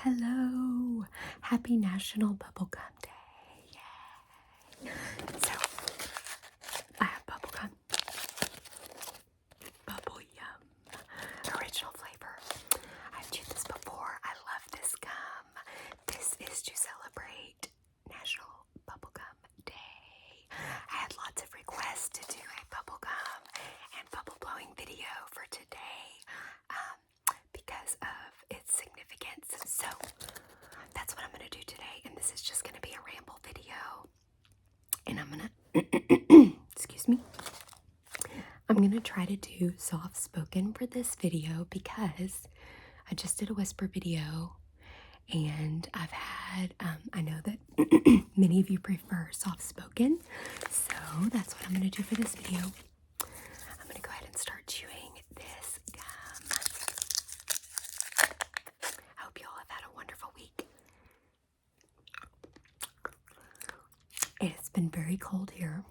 Hello! Happy National Bubblegum Day! Yay! So, I have bubblegum. Bubble Yum. Original flavor. I've chewed this before. I love this gum. This is to celebrate National Bubblegum Day. I had lots of requests to do a bubblegum and bubble blowing video for today. Because of its significance. So that's what I'm going to do today, and this is just going to be a ramble video. And I'm going to, excuse me, I'm going to try to do soft spoken for this video because I just did a whisper video, and I've had, I know that many of you prefer soft spoken, so that's what I'm going to do for this video. I'm going to go ahead and start chewing this gum. I hope you all have had a wonderful week. It's been very cold here.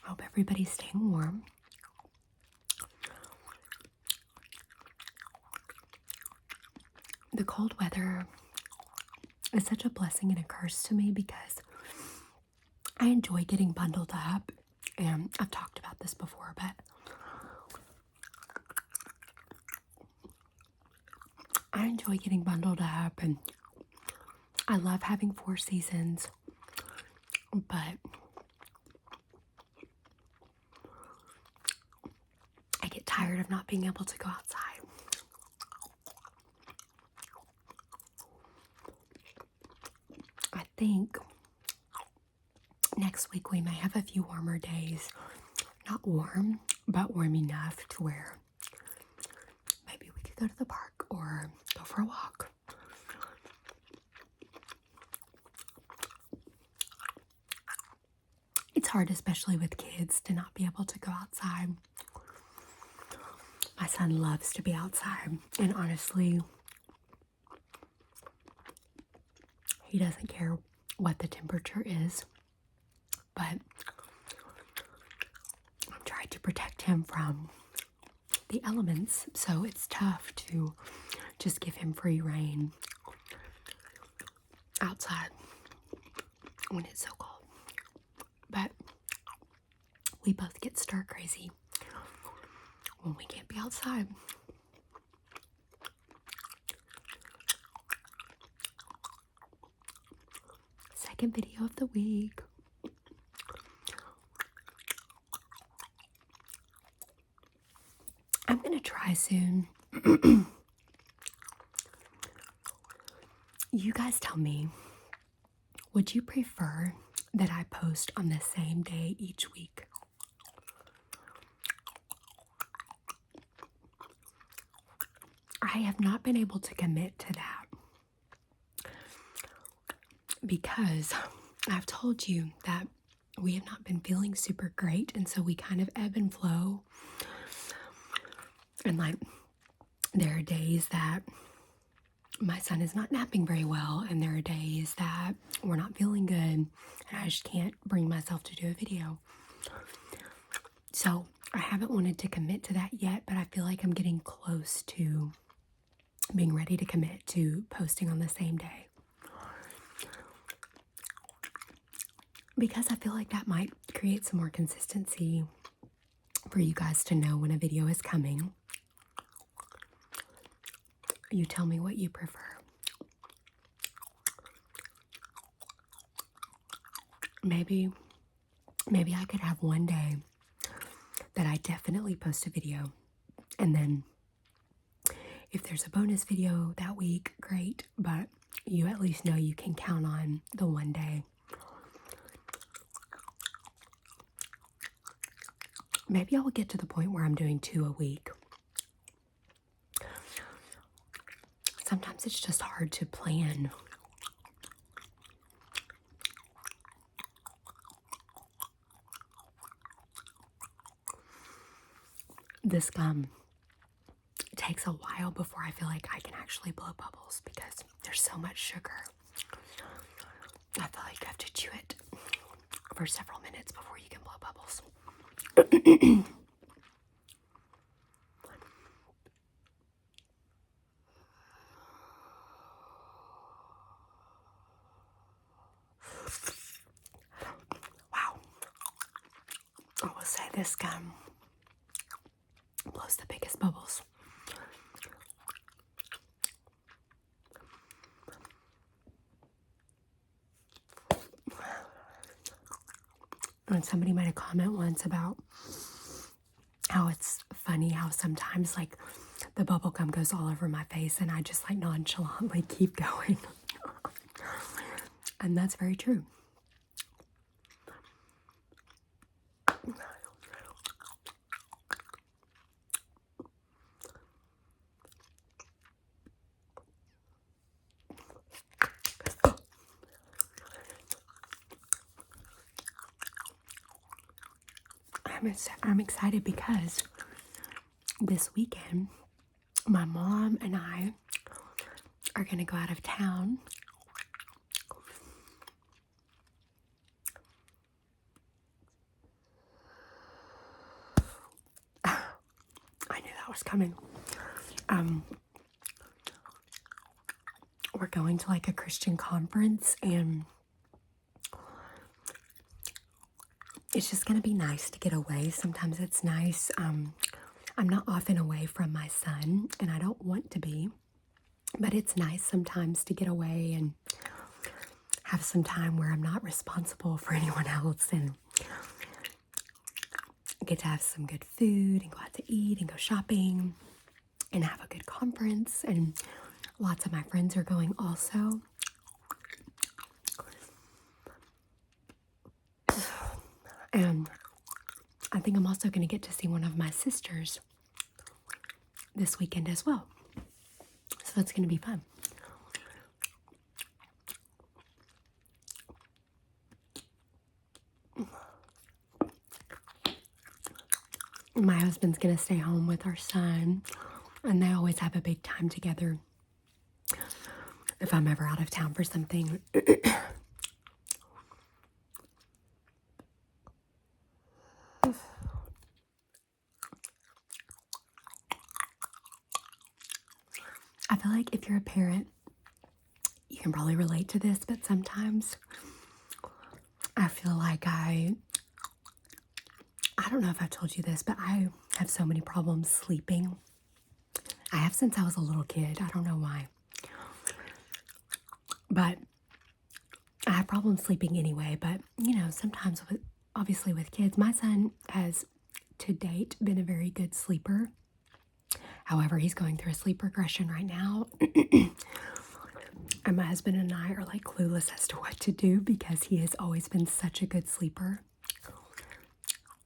I hope everybody's staying warm. The cold weather is such a blessing and a curse to me because I enjoy getting bundled up, and I've talked about this before, but I enjoy getting bundled up, and I love having 4 seasons, but I get tired of not being able to go outside. I think next week we may have a few warmer days. Not warm, but warm enough to where maybe we could go to the park or go for a walk. It's hard, especially with kids, to not be able to go outside. My son loves to be outside, and honestly, he doesn't care what the temperature is, but I'm trying to protect him from the elements, so it's tough to just give him free rein outside when it's so cold. But we both get stir crazy when we can't be outside. Second video of the week. I'm going to try soon. You guys tell me, would you prefer that I post on the same day each week? I have not been able to commit to that because I've told you that we have not been feeling super great, and so we kind of ebb and flow. And like, there are days that my son is not napping very well, and there are days that we're not feeling good, and I just can't bring myself to do a video. So I haven't wanted to commit to that yet, but I feel like I'm getting close to being ready to commit to posting on the same day, because I feel like that might create some more consistency for you guys to know when a video is coming. You tell me what you prefer. Maybe I could have one day that I definitely post a video, and then if there's a bonus video that week, great, but you at least know you can count on the one day. Maybe I'll get to the point where I'm doing 2 a week. Sometimes it's just hard to plan. This gum takes a while before I feel like I can actually blow bubbles because there's so much sugar. I feel like you have to chew it for several minutes before you can blow bubbles. Wow. I will say this gum blows the biggest bubbles. And somebody made a comment once about how it's funny how sometimes like the bubble gum goes all over my face and I just like nonchalantly keep going. And that's very true. I'm excited because this weekend my mom and I are going to go out of town. I knew that was coming. We're going to like a Christian conference, and it's just going to be nice to get away. Sometimes it's nice. I'm not often away from my son, and I don't want to be, but it's nice sometimes to get away and have some time where I'm not responsible for anyone else and get to have some good food and go out to eat and go shopping and have a good conference. And lots of my friends are going also. And I think I'm also going to get to see one of my sisters this weekend as well. So that's going to be fun. My husband's going to stay home with our son, and they always have a big time together if I'm ever out of town for something. I feel like if you're a parent, you can probably relate to this, but sometimes I feel like I don't know if I've told you this, but I have so many problems sleeping. I have since I was a little kid. I don't know why. But I have problems sleeping anyway. But, you know, sometimes, obviously with kids, my son has to date been a very good sleeper. However, he's going through a sleep regression right now. And my husband and I are like clueless as to what to do because he has always been such a good sleeper.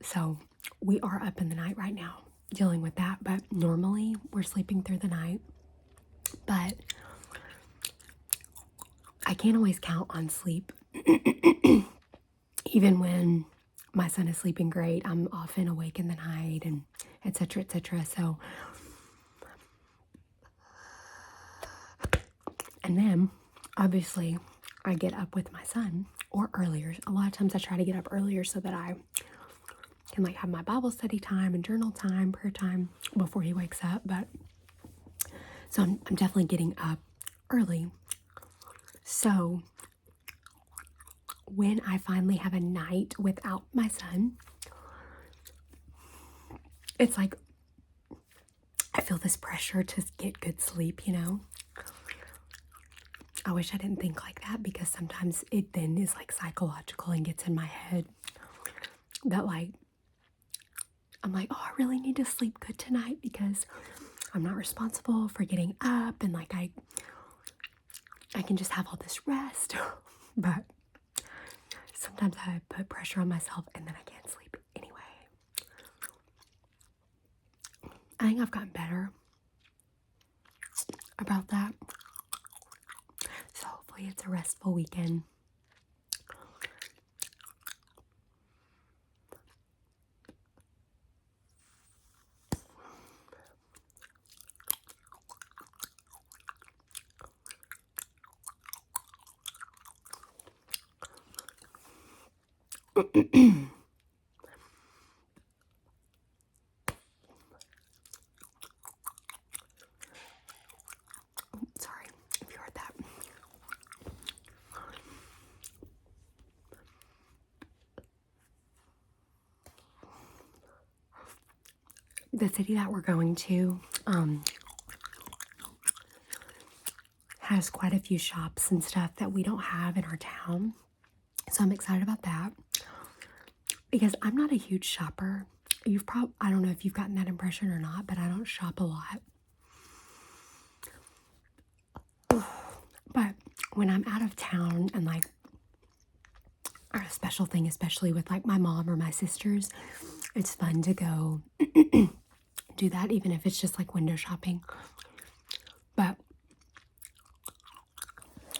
So we are up in the night right now dealing with that. But normally we're sleeping through the night. But I can't always count on sleep. Even when my son is sleeping great, I'm often awake in the night and etc. etc. So, and then obviously I get up with my son or earlier. A lot of times I try to get up earlier so that I can like have my Bible study time and journal time, prayer time before he wakes up. But so I'm definitely getting up early. So when I finally have a night without my son, it's like I feel this pressure to get good sleep, you know? I wish I didn't think like that because sometimes it then is like psychological and gets in my head that like, I'm like, oh, I really need to sleep good tonight because I'm not responsible for getting up and like I can just have all this rest. But sometimes I put pressure on myself and then I can't sleep anyway. I think I've gotten better about that. So hopefully it's a restful weekend. Sorry if you heard that. The city that we're going to has quite a few shops and stuff that we don't have in our town. So I'm excited about that. Because I'm not a huge shopper. I don't know if you've gotten that impression or not, but I don't shop a lot. But when I'm out of town and like a special thing, especially with like my mom or my sisters, it's fun to go do that, even if it's just like window shopping. But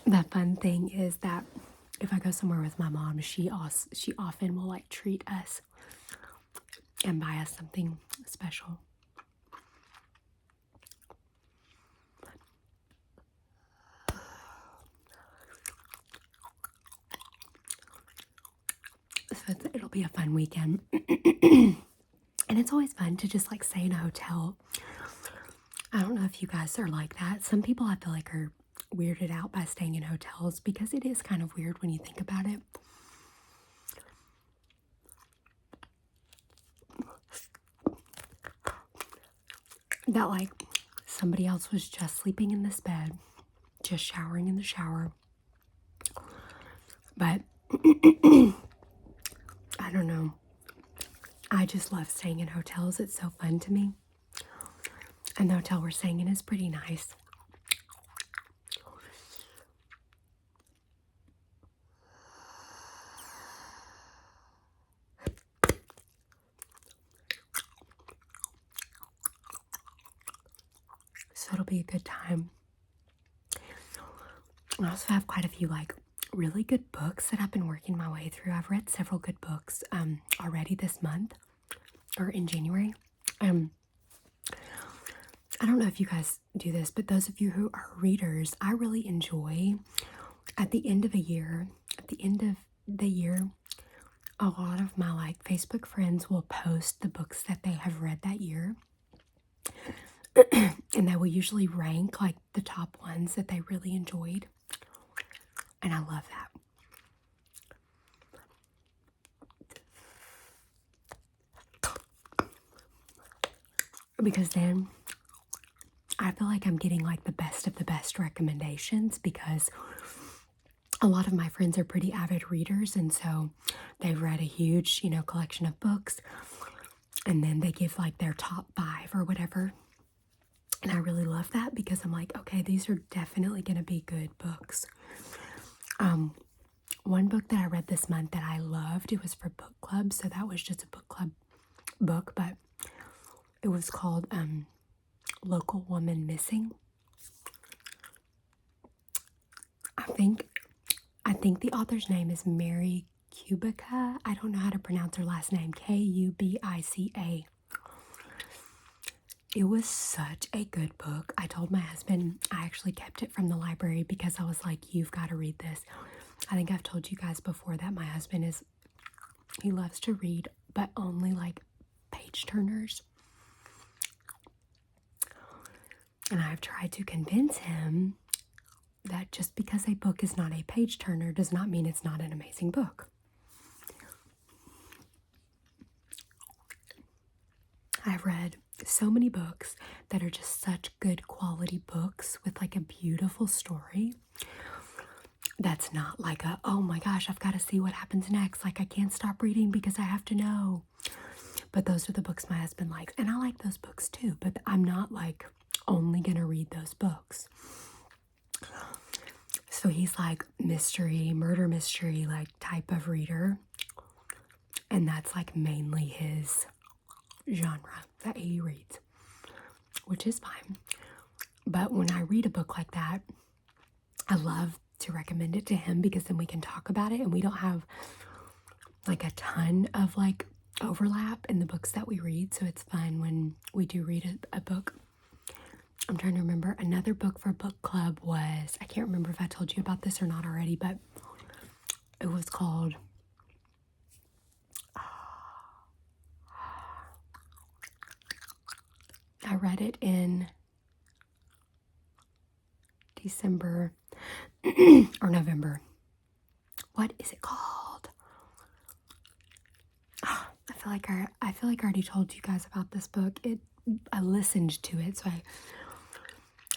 the fun thing is that if I go somewhere with my mom, she often will like treat us and buy us something special. So it'll be a fun weekend. And it's always fun to just like stay in a hotel. I don't know if you guys are like that. Some people I feel like are weirded out by staying in hotels because it is kind of weird when you think about it. That like somebody else was just sleeping in this bed, just showering in the shower. But I don't know. I just love staying in hotels. It's so fun to me. And the hotel we're staying in is pretty nice. So it'll be a good time. I also have quite a few like really good books that I've been working my way through. I've read several good books already this month or in January. I don't know if you guys do this, but those of you who are readers, I really enjoy at the end of the year, a lot of my like Facebook friends will post the books that they have read that year. And they will usually rank like the top ones that they really enjoyed. And I love that. Because then I feel like I'm getting like the best of the best recommendations, because a lot of my friends are pretty avid readers, and so they've read a huge, collection of books, and then they give like their top 5 or whatever. And I really love that because I'm like, okay, these are definitely going to be good books. One book that I read this month that I loved, it was for book club, so that was just a book club book, but it was called Local Woman Missing. I think the author's name is Mary Kubica. I don't know how to pronounce her last name. Kubica. It was such a good book. I told my husband, I actually kept it from the library because I was like, you've got to read this. I think I've told you guys before that my husband he loves to read, but only like page turners. And I've tried to convince him that just because a book is not a page turner does not mean it's not an amazing book. I've read so many books that are just such good quality books with like a beautiful story. That's not like oh my gosh, I've got to see what happens next. Like I can't stop reading because I have to know. But those are the books my husband likes. And I like those books too, but I'm not like only gonna read those books. So he's like murder mystery like type of reader. And that's like mainly his genre that he reads, which is fine. But when I read a book like that, I love to recommend it to him because then we can talk about it and we don't have like a ton of like overlap in the books that we read. So it's fun when we do read a book. I'm trying to remember, another book for book club was, I can't remember if I told you about this or not already, but it was called read it in December or November. What is it called? Oh, I feel like I already told you guys about this book. I listened to it, so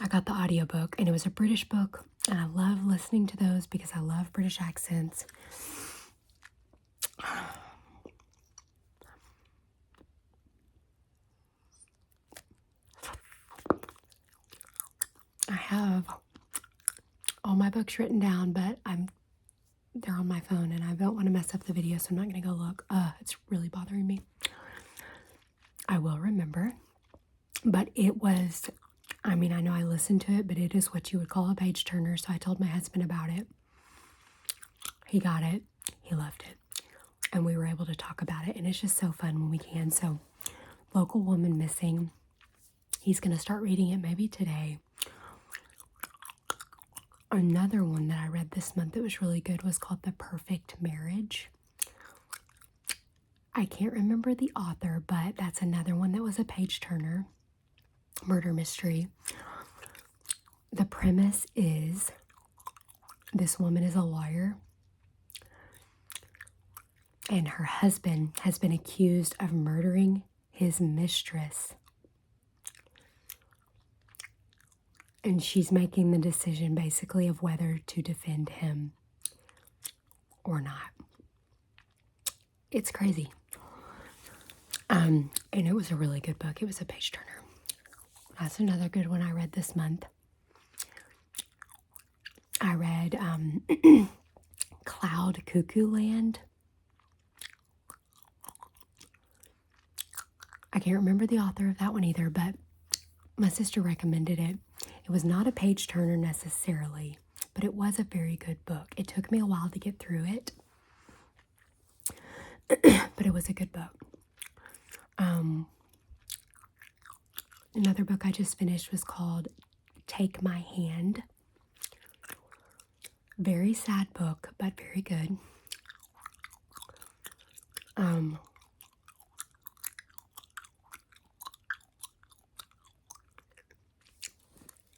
I got the audiobook, and it was a British book, and I love listening to those because I love British accents. I have all my books written down, but they're on my phone, and I don't want to mess up the video, so I'm not going to go look. It's really bothering me. I will remember, but it was, I mean, I know I listened to it, but it is what you would call a page turner, so I told my husband about it. He got it. He loved it. And we were able to talk about it, and it's just so fun when we can. So, Local Woman Missing, he's going to start reading it maybe today. Another one that I read this month that was really good was called The Perfect Marriage. I can't remember the author, but that's another one that was a page turner. Murder mystery. The premise is this woman is a lawyer, and her husband has been accused of murdering his mistress. And she's making the decision basically of whether to defend him or not. It's crazy. And it was a really good book. It was a page turner. That's another good one I read this month. I read Cloud Cuckoo Land. I can't remember the author of that one either, but my sister recommended it. It was not a page turner necessarily, but it was a very good book. It took me a while to get through it, but it was a good book. Another book I just finished was called Take My Hand. Very sad book, but very good.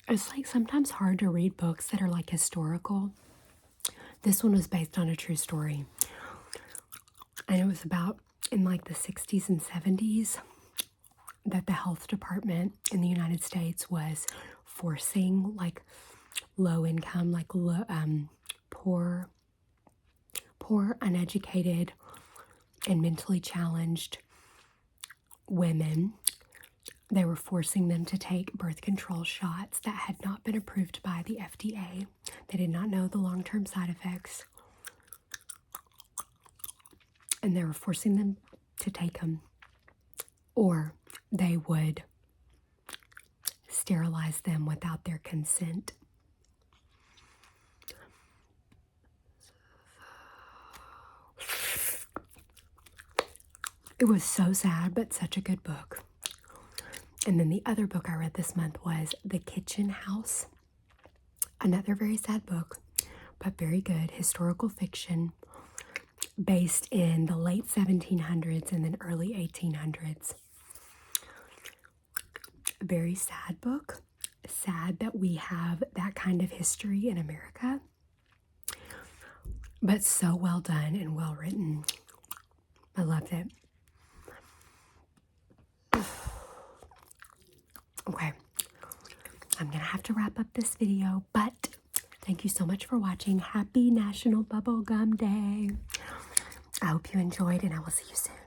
It's like sometimes hard to read books that are like historical. This one was based on a true story. And it was about in like the 60s and 70s that the health department in the United States was forcing like low income, like poor, uneducated, and mentally challenged women. They were forcing them to take birth control shots that had not been approved by the FDA. They did not know the long-term side effects. And they were forcing them to take them, or they would sterilize them without their consent. It was so sad, but such a good book. And then the other book I read this month was The Kitchen House. Another very sad book, but very good. Historical fiction based in the late 1700s and then early 1800s. Very sad book. Sad that we have that kind of history in America. But so well done and well written. I loved it. Okay, I'm going to have to wrap up this video, but thank you so much for watching. Happy National Bubblegum Day. I hope you enjoyed, and I will see you soon.